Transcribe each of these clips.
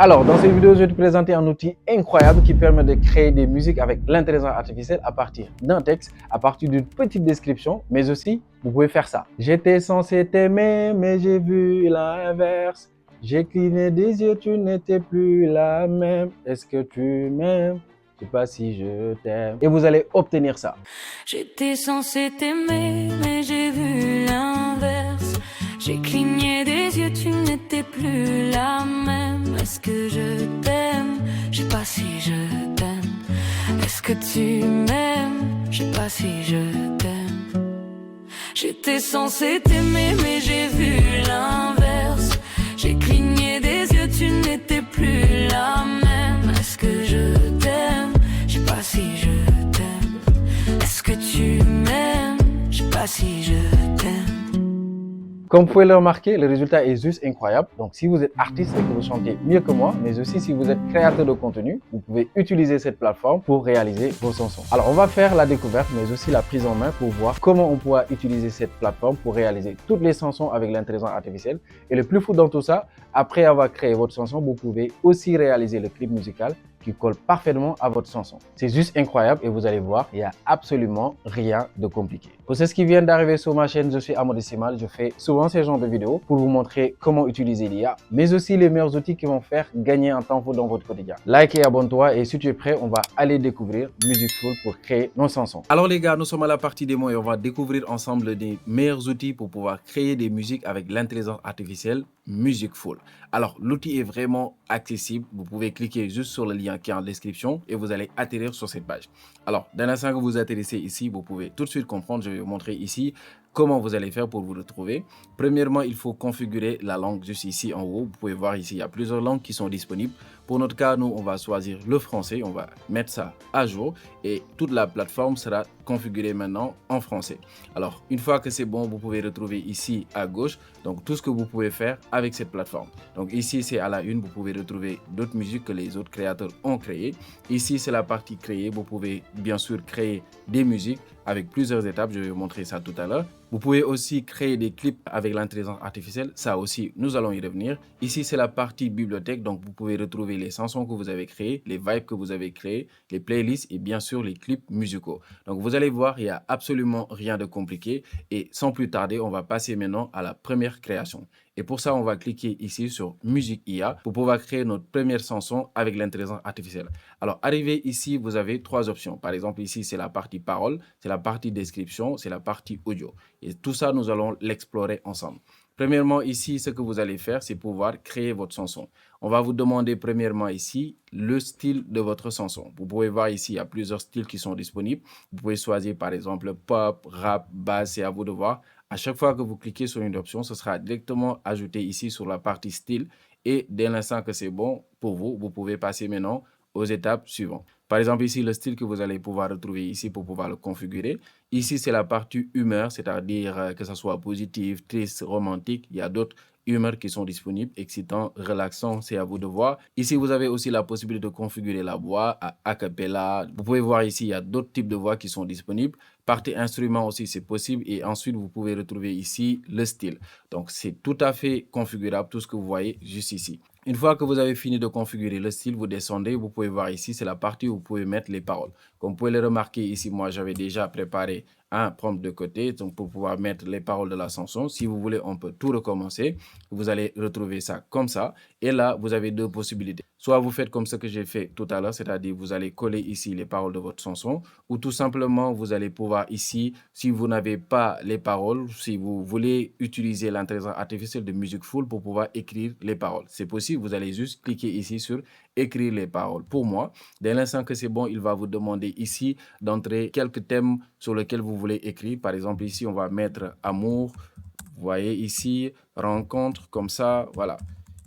Alors, dans cette vidéo, je vais te présenter un outil incroyable qui permet de créer des musiques avec l'intelligence artificielle à partir d'un texte, à partir d'une petite description, mais aussi, vous pouvez faire ça. J'étais censé t'aimer, mais j'ai vu l'inverse. J'ai cligné des yeux, tu n'étais plus la même. Est-ce que tu m'aimes? Je sais pas si je t'aime. Et vous allez obtenir ça. J'étais censé t'aimer, mais j'ai vu l'inverse. J'ai cligné des yeux, tu n'étais plus la même. Est-ce que je t'aime? Je sais pas si je t'aime. Est-ce que tu m'aimes? Je sais pas si je t'aime. J'étais censé t'aimer, mais j'ai vu l'inverse. J'ai cligné des yeux, tu n'étais plus la même. Est-ce que je t'aime? Je sais pas si je t'aime. Est-ce que tu m'aimes? Je sais pas si je t'aime. Comme vous pouvez le remarquer, le résultat est juste incroyable. Donc, si vous êtes artiste et que vous chantez mieux que moi, mais aussi si vous êtes créateur de contenu, vous pouvez utiliser cette plateforme pour réaliser vos chansons. Alors, on va faire la découverte, mais aussi la prise en main pour voir comment on pourra utiliser cette plateforme pour réaliser toutes les chansons avec l'intelligence artificielle. Et le plus fou dans tout ça, après avoir créé votre chanson, vous pouvez aussi réaliser le clip musical qui colle parfaitement à votre chanson. C'est juste incroyable et vous allez voir, il n'y a absolument rien de compliqué. Pour ceux qui viennent d'arriver sur ma chaîne, je suis Amodécimal. Je fais souvent ce genre de vidéos pour vous montrer comment utiliser l'IA, mais aussi les meilleurs outils qui vont faire gagner un temps fou dans votre quotidien. Like et abonne-toi et si tu es prêt, on va aller découvrir Musicful pour créer nos chansons. Alors les gars, nous sommes à la partie démo et on va découvrir ensemble des meilleurs outils pour pouvoir créer des musiques avec l'intelligence artificielle Musicful. Alors, l'outil est vraiment accessible. Vous pouvez cliquer juste sur le lien qui est en description et vous allez atterrir sur cette page. Alors, dans l'instant que vous atterrissez ici, vous pouvez tout de suite comprendre. Je vais vous montrer ici comment vous allez faire pour vous retrouver. Premièrement, il faut configurer la langue juste ici en haut. Vous pouvez voir ici, il y a plusieurs langues qui sont disponibles. Pour notre cas, nous, on va choisir le français. On va mettre ça à jour et toute la plateforme sera configurée maintenant en français. Alors, une fois que c'est bon, vous pouvez retrouver ici à gauche, donc tout ce que vous pouvez faire avec cette plateforme. Donc ici, c'est à la une, vous pouvez retrouver d'autres musiques que les autres créateurs ont créées. Ici, c'est la partie créer. Vous pouvez bien sûr créer des musiques avec plusieurs étapes. Je vais vous montrer ça tout à l'heure. Vous pouvez aussi créer des clips avec l'intelligence artificielle. Ça aussi, nous allons y revenir. Ici, c'est la partie bibliothèque. Donc, vous pouvez retrouver les chansons que vous avez créées, les vibes que vous avez créées, les playlists et bien sûr les clips musicaux. Donc, vous allez voir, il n'y a absolument rien de compliqué. Et sans plus tarder, on va passer maintenant à la première création. Et pour ça, on va cliquer ici sur Musique IA pour pouvoir créer notre première chanson avec l'intelligence artificielle. Alors, arrivé ici, vous avez trois options. Par exemple, ici, c'est la partie parole, c'est la partie description, c'est la partie audio. Et tout ça, nous allons l'explorer ensemble. Premièrement, ici, ce que vous allez faire, c'est pouvoir créer votre chanson. On va vous demander premièrement ici le style de votre chanson. Vous pouvez voir ici, il y a plusieurs styles qui sont disponibles. Vous pouvez choisir par exemple pop, rap, bass, c'est à vous de voir. À chaque fois que vous cliquez sur une option, ce sera directement ajouté ici sur la partie style. Et dès l'instant que c'est bon pour vous, vous pouvez passer maintenant aux étapes suivantes. Par exemple, ici, le style que vous allez pouvoir retrouver ici pour pouvoir le configurer. Ici, c'est la partie humeur, c'est-à-dire que ce soit positif, triste, romantique. Il y a d'autres humeurs qui sont disponibles, excitant, relaxant, c'est à vous de voir. Ici, vous avez aussi la possibilité de configurer la voix à a cappella. Vous pouvez voir ici, il y a d'autres types de voix qui sont disponibles. Partie instrument aussi, c'est possible. Et ensuite, vous pouvez retrouver ici le style. Donc, c'est tout à fait configurable, tout ce que vous voyez juste ici. Une fois que vous avez fini de configurer le style, vous descendez, vous pouvez voir ici, c'est la partie où vous pouvez mettre les paroles. Comme vous pouvez le remarquer ici, moi, j'avais déjà préparé un prompt de côté donc pour pouvoir mettre les paroles de la chanson. Si vous voulez, on peut tout recommencer. Vous allez retrouver ça comme ça. Et là, vous avez deux possibilités. Soit vous faites comme ce que j'ai fait tout à l'heure, c'est-à-dire vous allez coller ici les paroles de votre chanson ou tout simplement, vous allez pouvoir ici, si vous n'avez pas les paroles, si vous voulez utiliser l'intelligence artificielle de Musicful pour pouvoir écrire les paroles. C'est possible, vous allez juste cliquer ici sur écrire les paroles. Pour moi, dès l'instant que c'est bon, il va vous demander ici d'entrer quelques thèmes sur lesquels vous voulez écrire. Par exemple, ici, on va mettre amour. Vous voyez ici, rencontre, comme ça, voilà.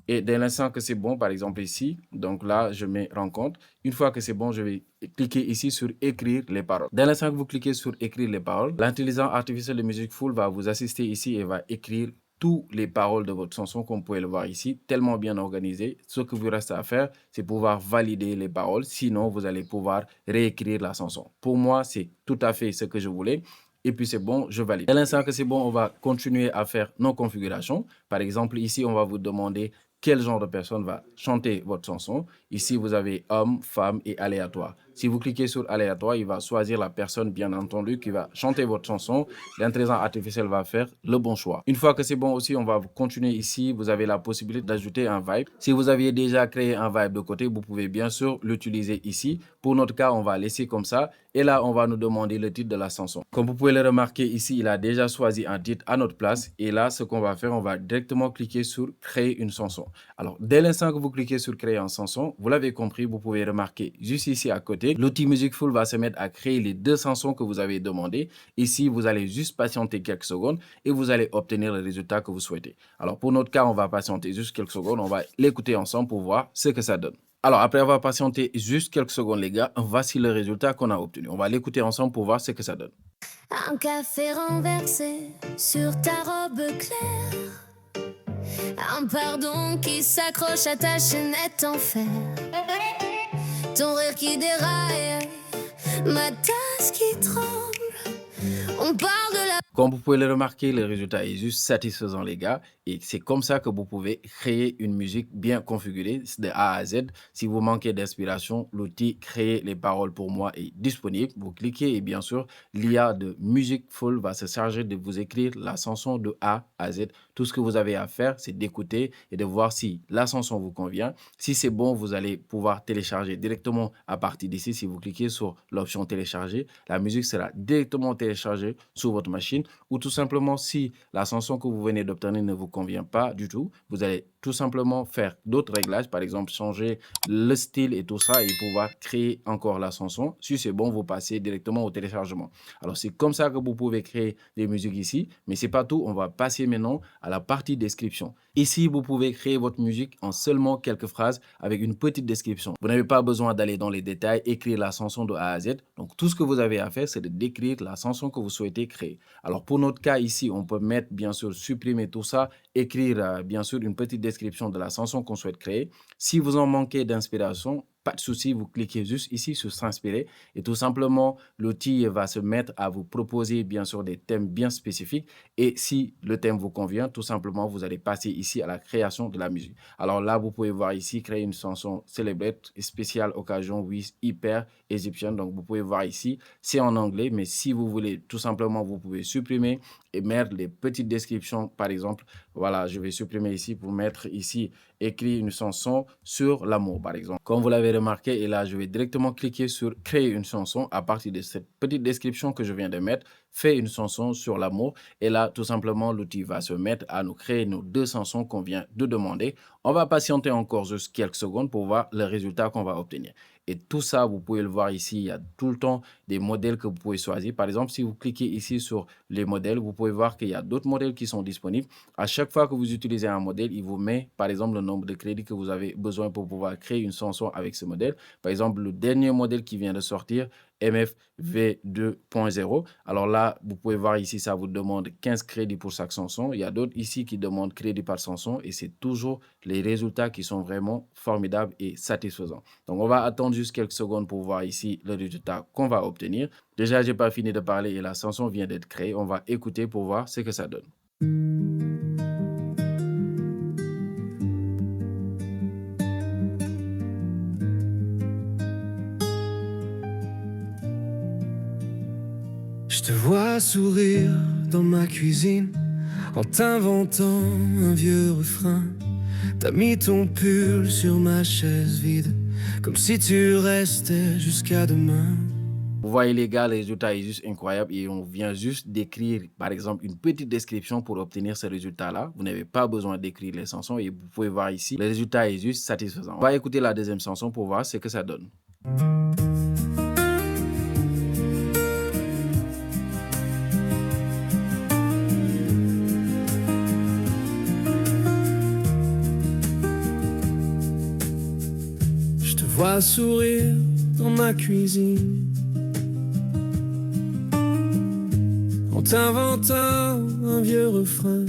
Et dès l'instant que c'est bon, par exemple ici, donc là, je mets rencontre. Une fois que c'est bon, je vais cliquer ici sur écrire les paroles. Dès l'instant que vous cliquez sur écrire les paroles, l'intelligence artificielle de Musicful va vous assister ici et va écrire toutes les paroles de votre chanson, comme vous pouvez le voir ici, tellement bien organisé. Ce que vous reste à faire, c'est pouvoir valider les paroles. Sinon, vous allez pouvoir réécrire la chanson. Pour moi, c'est tout à fait ce que je voulais. Et puis c'est bon, je valide. Dès l'instant que c'est bon, on va continuer à faire nos configurations. Par exemple, ici, on va vous demander quel genre de personne va chanter votre chanson. Ici, vous avez homme, femme et aléatoire. Si vous cliquez sur aléatoire, il va choisir la personne, bien entendu, qui va chanter votre chanson. L'intelligence artificielle va faire le bon choix. Une fois que c'est bon aussi, on va continuer ici. Vous avez la possibilité d'ajouter un vibe. Si vous aviez déjà créé un vibe de côté, vous pouvez bien sûr l'utiliser ici. Pour notre cas, on va laisser comme ça. Et là, on va nous demander le titre de la chanson. Comme vous pouvez le remarquer ici, il a déjà choisi un titre à notre place. Et là, ce qu'on va faire, on va directement cliquer sur créer une chanson. Alors, dès l'instant que vous cliquez sur créer une chanson, vous l'avez compris, vous pouvez remarquer juste ici à côté, l'outil Musicful va se mettre à créer les deux chansons que vous avez demandées. Ici, vous allez juste patienter quelques secondes et vous allez obtenir le résultat que vous souhaitez. Alors, pour notre cas, on va patienter juste quelques secondes. On va l'écouter ensemble pour voir ce que ça donne. Alors, après avoir patienté juste quelques secondes, les gars, voici le résultat qu'on a obtenu. On va l'écouter ensemble pour voir ce que ça donne. Un café renversé sur ta robe claire. Un pardon qui s'accroche à ta chaînette en fer. Ton rire qui déraille, ma tasse qui tremble. On parle de la... Comme vous pouvez le remarquer, le résultat est juste satisfaisant, les gars. Et c'est comme ça que vous pouvez créer une musique bien configurée de A à Z. Si vous manquez d'inspiration, l'outil Créer les paroles pour moi est disponible. Vous cliquez et bien sûr, l'IA de Musicful va se charger de vous écrire la chanson de A à Z. Tout ce que vous avez à faire, c'est d'écouter et de voir si la chanson vous convient. Si c'est bon, vous allez pouvoir télécharger directement à partir d'ici. Si vous cliquez sur l'option télécharger, la musique sera directement téléchargée sur votre machine. Ou tout simplement, si la chanson que vous venez d'obtenir ne vous convient pas du tout, vous allez tout simplement faire d'autres réglages, par exemple changer le style et tout ça et pouvoir créer encore la chanson. Si c'est bon, vous passez directement au téléchargement. Alors c'est comme ça que vous pouvez créer des musiques ici, mais c'est pas tout. On va passer maintenant à la partie description. Ici, vous pouvez créer votre musique en seulement quelques phrases avec une petite description. Vous n'avez pas besoin d'aller dans les détails, écrire la chanson de A à Z. Donc tout ce que vous avez à faire, c'est de décrire la chanson que vous souhaitez créer. Alors pour notre cas ici, on peut mettre bien sûr, supprimer tout ça, écrire bien sûr une petite description de la chanson qu'on souhaite créer. Si vous en manquez d'inspiration, pas de souci, vous cliquez juste ici sur s'inspirer et tout simplement, l'outil va se mettre à vous proposer bien sûr des thèmes bien spécifiques et si le thème vous convient, tout simplement, vous allez passer ici à la création de la musique. Alors là, vous pouvez voir ici, créer une chanson celebrate, spéciale occasion with hyper Egyptian. Donc, vous pouvez voir ici, c'est en anglais, mais si vous voulez, tout simplement, vous pouvez supprimer et mettre les petites descriptions. Par exemple, voilà, je vais supprimer ici pour mettre ici, écrire une chanson sur l'amour, par exemple. Comme vous l'avez remarqué, et là, je vais directement cliquer sur créer une chanson à partir de cette petite description que je viens de mettre. Fait une chanson sur l'amour. Et là, tout simplement, l'outil va se mettre à nous créer nos deux chansons qu'on vient de demander. On va patienter encore juste quelques secondes pour voir le résultat qu'on va obtenir. Et tout ça, vous pouvez le voir ici, il y a tout le temps des modèles que vous pouvez choisir. Par exemple, si vous cliquez ici sur les modèles, vous pouvez voir qu'il y a d'autres modèles qui sont disponibles. À chaque fois que vous utilisez un modèle, il vous met, par exemple, le nombre de crédits que vous avez besoin pour pouvoir créer une chanson avec ce modèle. Par exemple, le dernier modèle qui vient de sortir, MFV 2.0. Alors là, vous pouvez voir ici, ça vous demande 15 crédits pour chaque chanson. Il y a d'autres ici qui demandent crédit par chanson et c'est toujours les résultats qui sont vraiment formidables et satisfaisants. Donc, on va attendre juste quelques secondes pour voir ici le résultat qu'on va obtenir. Déjà, je n'ai pas fini de parler et la chanson vient d'être créée. On va écouter pour voir ce que ça donne. Je te vois sourire dans ma cuisine en t'inventant un vieux refrain. T'as mis ton pull sur ma chaise vide comme si tu restais jusqu'à demain. Vous voyez les gars, le résultat est juste incroyable et on vient juste d'écrire par exemple une petite description pour obtenir ce résultat-là. Vous n'avez pas besoin d'écrire les chansons et vous pouvez voir ici, le résultat est juste satisfaisant. On va écouter la deuxième chanson pour voir ce que ça donne. Je te vois sourire dans ma cuisine en t'inventant un vieux refrain.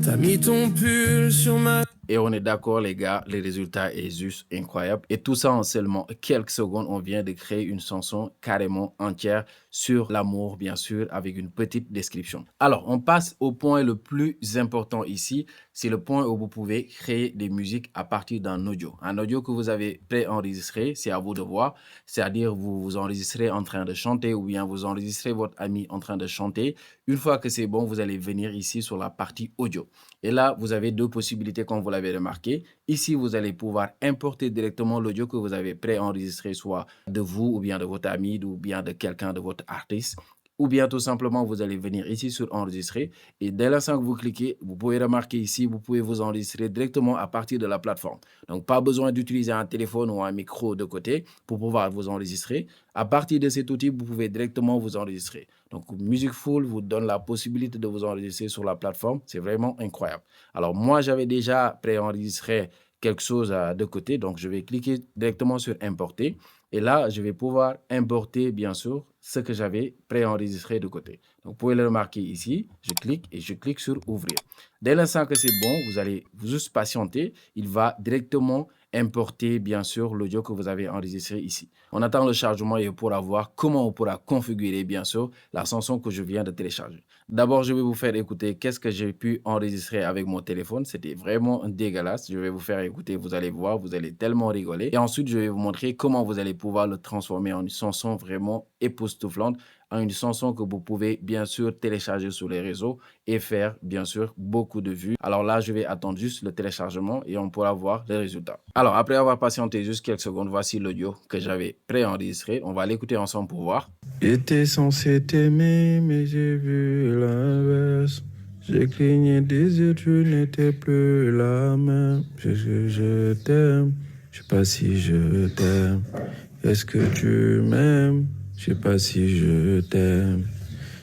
T'as mis ton pull sur ma... Et on est d'accord les gars, le résultat est juste incroyable. Et tout ça en seulement quelques secondes, on vient de créer une chanson carrément entière sur l'amour, bien sûr, avec une petite description. Alors, on passe au point le plus important ici. C'est le point où vous pouvez créer des musiques à partir d'un audio. Un audio que vous avez préenregistré, c'est à vous de voir. C'est-à-dire, vous vous enregistrez en train de chanter ou bien vous enregistrez votre ami en train de chanter. Une fois que c'est bon, vous allez venir ici sur la partie audio. Et là, vous avez deux possibilités comme vous l'avez remarqué. Ici, vous allez pouvoir importer directement l'audio que vous avez préenregistré, soit de vous ou bien de votre ami ou bien de quelqu'un de votre artiste. Ou bien tout simplement, vous allez venir ici sur enregistrer et dès l'instant que vous cliquez, vous pouvez remarquer ici, vous pouvez vous enregistrer directement à partir de la plateforme. Donc, pas besoin d'utiliser un téléphone ou un micro de côté pour pouvoir vous enregistrer. À partir de cet outil, vous pouvez directement vous enregistrer. Donc, Musicful vous donne la possibilité de vous enregistrer sur la plateforme. C'est vraiment incroyable. Alors, moi, j'avais déjà préenregistré quelque chose de côté. Donc, je vais cliquer directement sur importer. Et là, je vais pouvoir importer, bien sûr, ce que j'avais préenregistré de côté. Donc, vous pouvez le remarquer ici. Je clique et je clique sur ouvrir. Dès l'instant que c'est bon, vous allez juste patienter. Il va directement importer, bien sûr, l'audio que vous avez enregistré ici. On attend le chargement et on pourra voir comment on pourra configurer, bien sûr, la chanson que je viens de télécharger. D'abord, je vais vous faire écouter qu'est-ce que j'ai pu enregistrer avec mon téléphone. C'était vraiment dégueulasse. Je vais vous faire écouter, vous allez voir, vous allez tellement rigoler. Et ensuite, je vais vous montrer comment vous allez pouvoir le transformer en une chanson vraiment époustouflante, en une chanson que vous pouvez bien sûr télécharger sur les réseaux et faire bien sûr beaucoup de vues. Alors là, je vais attendre juste le téléchargement et on pourra voir les résultats. Alors, après avoir patienté juste quelques secondes, voici l'audio que j'avais préenregistré. On va l'écouter ensemble pour voir. J'étais censé t'aimer, mais j'ai vu l'inverse. J'ai cligné des yeux, tu n'étais plus la même. Je t'aime, je sais pas si je t'aime. Est-ce que tu m'aimes? Je sais pas si je t'aime.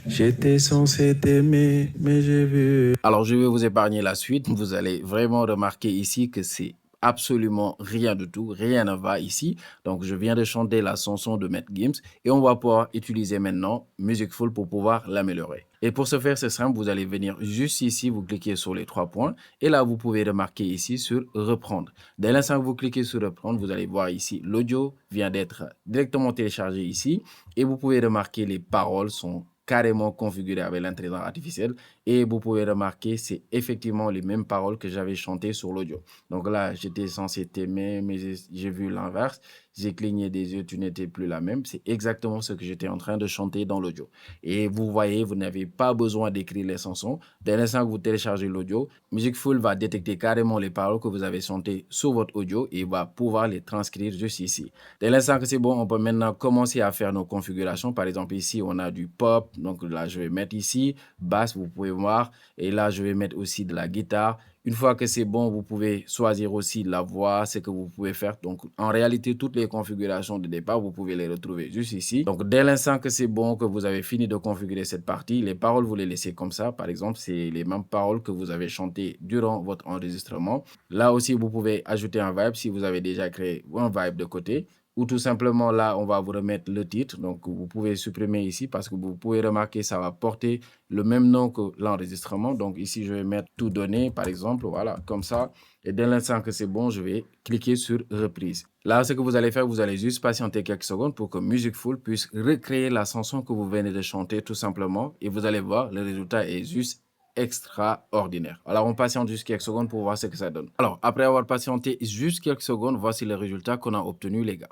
J'étais censé t'aimer, mais j'ai vu. Alors, je vais vous épargner la suite. Vous allez vraiment remarquer ici que c'est absolument rien du tout, rien ne va ici. Donc, je viens de chanter la chanson de Matt Gims et on va pouvoir utiliser maintenant Musicful pour pouvoir l'améliorer. Et pour ce faire, c'est simple, vous allez venir juste ici, vous cliquez sur les trois points et là, vous pouvez remarquer ici sur reprendre. Dès l'instant que vous cliquez sur reprendre, vous allez voir ici, l'audio vient d'être directement téléchargé ici et vous pouvez remarquer les paroles sont carrément configuré avec l'intelligence artificielle et vous pouvez remarquer c'est effectivement les mêmes paroles que j'avais chantées sur l'audio. Donc là, j'étais censé t'aimer, mais j'ai vu l'inverse. J'ai cligné des yeux, tu n'étais plus la même. C'est exactement ce que j'étais en train de chanter dans l'audio. Et vous voyez, vous n'avez pas besoin d'écrire les chansons. Dès l'instant que vous téléchargez l'audio, Musicful va détecter carrément les paroles que vous avez chantées sur votre audio et va pouvoir les transcrire juste ici. Dès l'instant que c'est bon, on peut maintenant commencer à faire nos configurations. Par exemple, ici, on a du pop. Donc là, je vais mettre ici, basse, vous pouvez voir. Et là, je vais mettre aussi de la guitare. Une fois que c'est bon, vous pouvez choisir aussi la voix, ce que vous pouvez faire. Donc, en réalité, toutes les configurations de départ, vous pouvez les retrouver juste ici. Donc, dès l'instant que c'est bon, que vous avez fini de configurer cette partie, les paroles, vous les laissez comme ça. Par exemple, c'est les mêmes paroles que vous avez chantées durant votre enregistrement. Là aussi, vous pouvez ajouter un vibe si vous avez déjà créé un vibe de côté. Ou tout simplement, là, on va vous remettre le titre. Donc, vous pouvez supprimer ici parce que vous pouvez remarquer ça va porter le même nom que l'enregistrement. Donc, ici, je vais mettre tout donné, par exemple. Voilà, comme ça. Et dès l'instant que c'est bon, je vais cliquer sur reprise. Là, ce que vous allez faire, vous allez juste patienter quelques secondes pour que Musicful puisse recréer la chanson que vous venez de chanter, tout simplement. Et vous allez voir, le résultat est juste extraordinaire. Alors, on patiente juste quelques secondes pour voir ce que ça donne. Alors, après avoir patienté juste quelques secondes, voici le résultat qu'on a obtenu, les gars.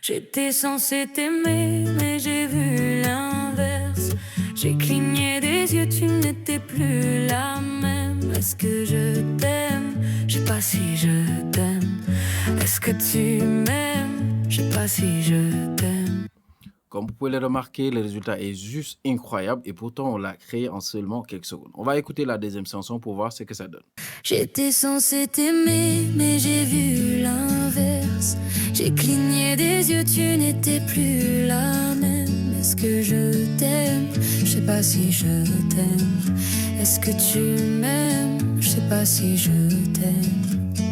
J'étais censé t'aimer, mais j'ai vu l'inverse. J'ai cligné des yeux, tu n'étais plus la même. Est-ce que je t'aime? Je sais pas si je t'aime. Est-ce que tu m'aimes? Je sais pas si je t'aime. Comme vous pouvez le remarquer, le résultat est juste incroyable et pourtant on l'a créé en seulement quelques secondes. On va écouter la deuxième chanson pour voir ce que ça donne. J'étais censé t'aimer, mais j'ai vu l'inverse. J'ai cligné des yeux, tu n'étais plus la même. Est-ce que je t'aime? Je sais pas si je t'aime. Est-ce que tu m'aimes? Je sais pas si je t'aime.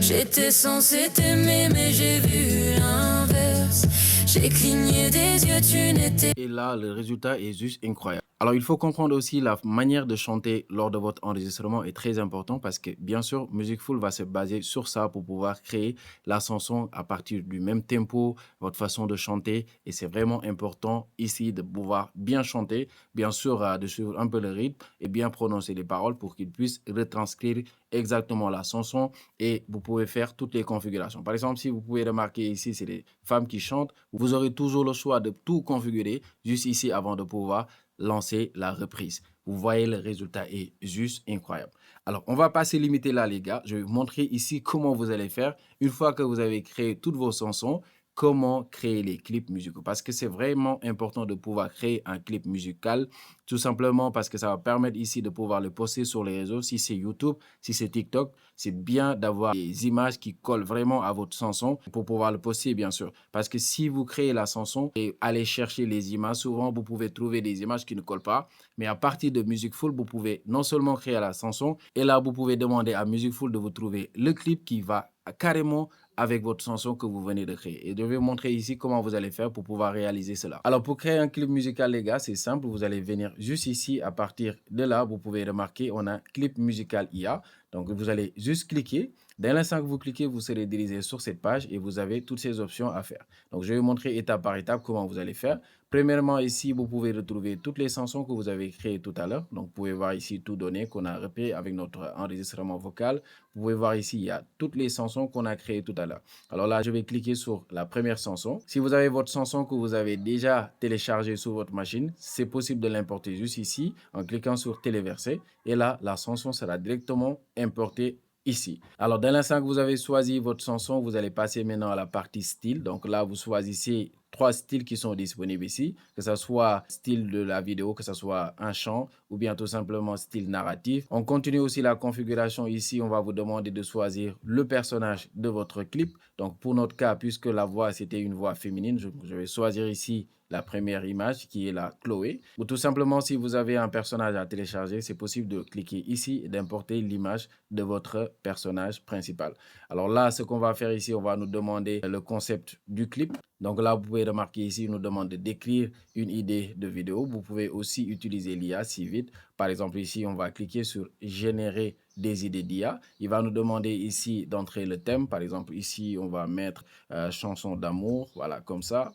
J'étais censé t'aimer, mais j'ai vu l'inverse. J'ai cligné des yeux, tu n'étais... Et là, le résultat est juste incroyable. Alors, il faut comprendre aussi la manière de chanter lors de votre enregistrement est très important parce que, bien sûr, Musicful va se baser sur ça pour pouvoir créer la chanson à partir du même tempo, votre façon de chanter. Et c'est vraiment important ici de pouvoir bien chanter, bien sûr, de suivre un peu le rythme et bien prononcer les paroles pour qu'il puisse retranscrire exactement la chanson et vous pouvez faire toutes les configurations. Par exemple, si vous pouvez remarquer ici, c'est les femmes qui chantent. Vous aurez toujours le choix de tout configurer juste ici avant de pouvoir lancer la reprise. Vous voyez, le résultat est juste incroyable. Alors, on va pas se limiter là, les gars. Je vais vous montrer ici comment vous allez faire une fois que vous avez créé toutes vos chansons. Comment créer les clips musicaux parce que c'est vraiment important de pouvoir créer un clip musical tout simplement parce que ça va permettre ici de pouvoir le poster sur les réseaux. Si c'est YouTube, si c'est TikTok, c'est bien d'avoir des images qui collent vraiment à votre chanson pour pouvoir le poster bien sûr parce que si vous créez la chanson et allez chercher les images, souvent vous pouvez trouver des images qui ne collent pas, mais à partir de Musicful, vous pouvez non seulement créer la chanson et là vous pouvez demander à Musicful de vous trouver le clip qui va carrément avec votre chanson que vous venez de créer. Et je vais vous montrer ici comment vous allez faire pour pouvoir réaliser cela. Alors, pour créer un clip musical, les gars, c'est simple. Vous allez venir juste ici. À partir de là, vous pouvez remarquer, on a clip musical IA. Donc, vous allez juste cliquer. Dès l'instant que vous cliquez, vous serez dirigé sur cette page et vous avez toutes ces options à faire. Donc, je vais vous montrer étape par étape comment vous allez faire. Premièrement, ici, vous pouvez retrouver toutes les chansons que vous avez créées tout à l'heure. Donc, vous pouvez voir ici tout donné qu'on a repris avec notre enregistrement vocal. Vous pouvez voir ici, il y a toutes les chansons qu'on a créées tout à l'heure. Alors là, je vais cliquer sur la première chanson. Si vous avez votre chanson que vous avez déjà téléchargée sur votre machine, c'est possible de l'importer juste ici en cliquant sur téléverser. Et là, la chanson sera directement importée ici. Alors, dès l'instant que vous avez choisi votre chanson, vous allez passer maintenant à la partie style. Donc là, vous choisissez 3 styles qui sont disponibles ici, que ce soit style de la vidéo, que ce soit un chant ou bien tout simplement style narratif. On continue aussi la configuration ici. On va vous demander de choisir le personnage de votre clip. Donc, pour notre cas, puisque la voix, c'était une voix féminine, je vais choisir ici la première image qui est la Chloé. Ou tout simplement, si vous avez un personnage à télécharger, c'est possible de cliquer ici et d'importer l'image de votre personnage principal. Alors là, ce qu'on va faire ici, on va nous demander le concept du clip. Donc là, vous pouvez remarquer ici, il nous demande d'écrire une idée de vidéo. Vous pouvez aussi utiliser l'IA si vite. Par exemple, ici, on va cliquer sur générer des idées d'IA. Il va nous demander ici d'entrer le thème. Par exemple, ici, on va mettre chanson d'amour. Voilà, comme ça.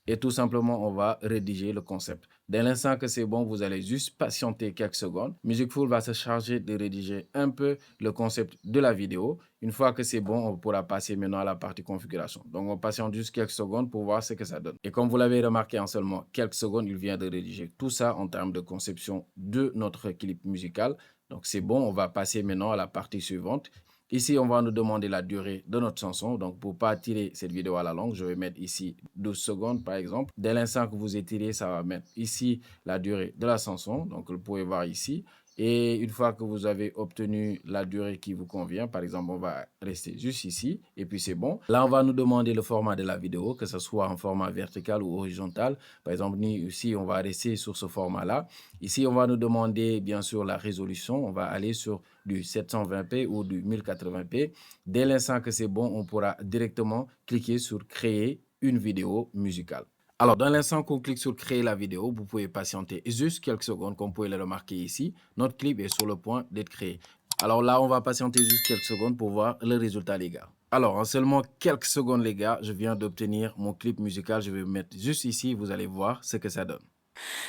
Et tout simplement, on va rédiger le concept. Dès l'instant que c'est bon, vous allez juste patienter quelques secondes. Musicful va se charger de rédiger un peu le concept de la vidéo. Une fois que c'est bon, on pourra passer maintenant à la partie configuration. Donc, on patiente juste quelques secondes pour voir ce que ça donne. Et comme vous l'avez remarqué en seulement quelques secondes, il vient de rédiger tout ça en termes de conception de notre clip musical. Donc, c'est bon, on va passer maintenant à la partie suivante. Ici, on va nous demander la durée de notre chanson. Donc, pour ne pas tirer cette vidéo à la longue, je vais mettre ici 12 secondes, par exemple. Dès l'instant que vous étirez, ça va mettre ici la durée de la chanson. Donc, vous pouvez voir ici. Et une fois que vous avez obtenu la durée qui vous convient, par exemple, on va rester juste ici et puis c'est bon. Là, on va nous demander le format de la vidéo, que ce soit en format vertical ou horizontal. Par exemple, ici, on va rester sur ce format-là. Ici, on va nous demander, bien sûr, la résolution. On va aller sur du 720p ou du 1080p. Dès l'instant que c'est bon, on pourra directement cliquer sur créer une vidéo musicale. Alors, dans l'instant qu'on clique sur créer la vidéo, vous pouvez patienter juste quelques secondes, comme vous pouvez le remarquer ici. Notre clip est sur le point d'être créé. Alors là, on va patienter juste quelques secondes pour voir le résultat, les gars. Alors, en seulement quelques secondes, les gars, je viens d'obtenir mon clip musical. Je vais me mettre juste ici. Vous allez voir ce que ça donne.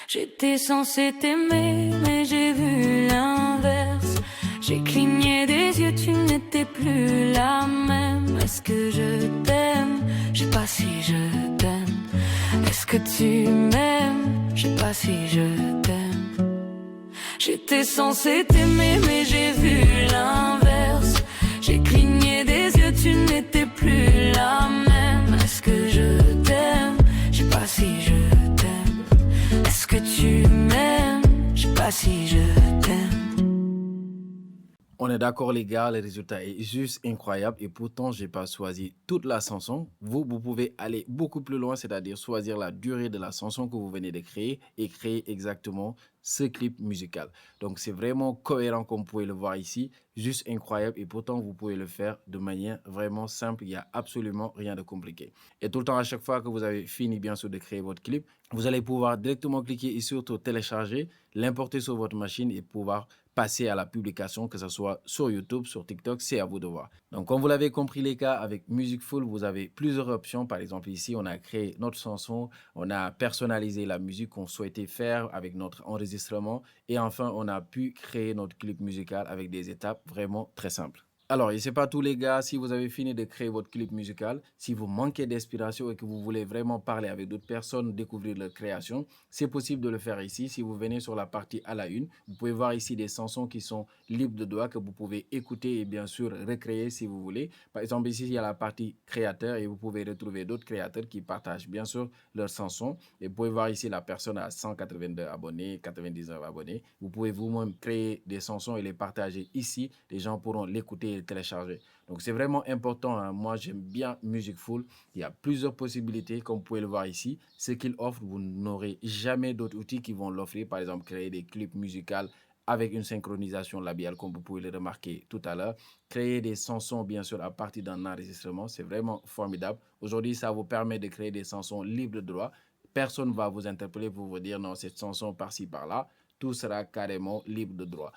J'étais censée t'aimer, mais j'ai vu l'inverse. J'ai cligné des yeux, tu n'étais plus la même. Est-ce que je t'aime? Je sais pas si je t'aime. Est-ce que tu m'aimes? Je sais pas si je t'aime. J'étais censée t'aimer, mais j'ai vu l'inverse. J'ai cligné des yeux, tu n'étais plus la même. Est-ce que je t'aime? Je sais pas si je t'aime. Est-ce que tu m'aimes? Je sais pas si je t'aime. On est d'accord les gars, le résultat est juste incroyable et pourtant j'ai pas choisi toute la chanson. Vous pouvez aller beaucoup plus loin, c'est-à-dire choisir la durée de la chanson que vous venez de créer et créer exactement ce clip musical. Donc c'est vraiment cohérent comme vous pouvez le voir ici, juste incroyable et pourtant vous pouvez le faire de manière vraiment simple, il n'y a absolument rien de compliqué. Et tout le temps à chaque fois que vous avez fini bien sûr de créer votre clip, vous allez pouvoir directement cliquer ici sur télécharger, l'importer sur votre machine et pouvoir passer à la publication, que ce soit sur YouTube, sur TikTok, c'est à vous de voir. Donc, comme vous l'avez compris les gars, avec Musicful, vous avez plusieurs options. Par exemple, ici, on a créé notre chanson, on a personnalisé la musique qu'on souhaitait faire avec notre enregistrement et enfin, on a pu créer notre clip musical avec des étapes vraiment très simples. Alors, et c'est pas tout les gars, si vous avez fini de créer votre clip musical, si vous manquez d'inspiration et que vous voulez vraiment parler avec d'autres personnes, découvrir leur création, c'est possible de le faire ici. Si vous venez sur la partie à la une, vous pouvez voir ici des chansons qui sont libres de droit que vous pouvez écouter et bien sûr recréer si vous voulez. Par exemple, ici, il y a la partie créateur et vous pouvez retrouver d'autres créateurs qui partagent bien sûr leurs chansons. Et vous pouvez voir ici la personne à 182 abonnés, 99 abonnés. Vous pouvez vous-même créer des chansons et les partager ici. Les gens pourront l'écouter et le télécharger. Donc, c'est vraiment important. Hein. Moi, j'aime bien Musicful. Il y a plusieurs possibilités, comme vous pouvez le voir ici. Ce qu'il offre, vous n'aurez jamais d'autres outils qui vont l'offrir. Par exemple, créer des clips musicaux avec une synchronisation labiale, comme vous pouvez le remarquer tout à l'heure. Créer des chansons, bien sûr, à partir d'un enregistrement, c'est vraiment formidable. Aujourd'hui, ça vous permet de créer des chansons libres de droit. Personne ne va vous interpeller pour vous dire non, cette chanson par-ci, par-là. Tout sera carrément libre de droit.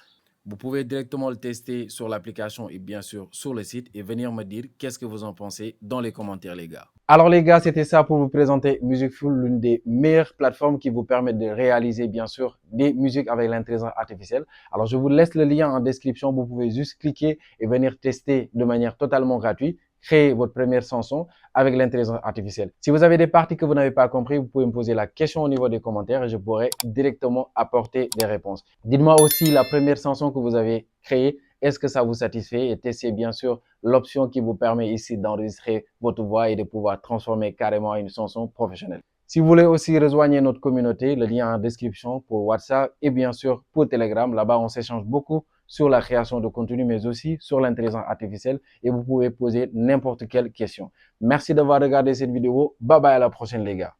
Vous pouvez directement le tester sur l'application et bien sûr sur le site et venir me dire qu'est-ce que vous en pensez dans les commentaires les gars. Alors les gars, c'était ça pour vous présenter Musicful, l'une des meilleures plateformes qui vous permettent de réaliser bien sûr des musiques avec l'intelligence artificielle. Alors je vous laisse le lien en description, vous pouvez juste cliquer et venir tester de manière totalement gratuite. Créer votre première chanson avec l'intelligence artificielle. Si vous avez des parties que vous n'avez pas compris, vous pouvez me poser la question au niveau des commentaires et je pourrai directement apporter des réponses. Dites-moi aussi la première chanson que vous avez créée. Est-ce que ça vous satisfait? Et testez bien sûr l'option qui vous permet ici d'enregistrer votre voix et de pouvoir transformer carrément une chanson professionnelle. Si vous voulez aussi rejoindre notre communauté, le lien en description pour WhatsApp et bien sûr pour Telegram. Là-bas, on s'échange beaucoup sur la création de contenu, mais aussi sur l'intelligence artificielle et vous pouvez poser n'importe quelle question. Merci d'avoir regardé cette vidéo. Bye bye à la prochaine les gars.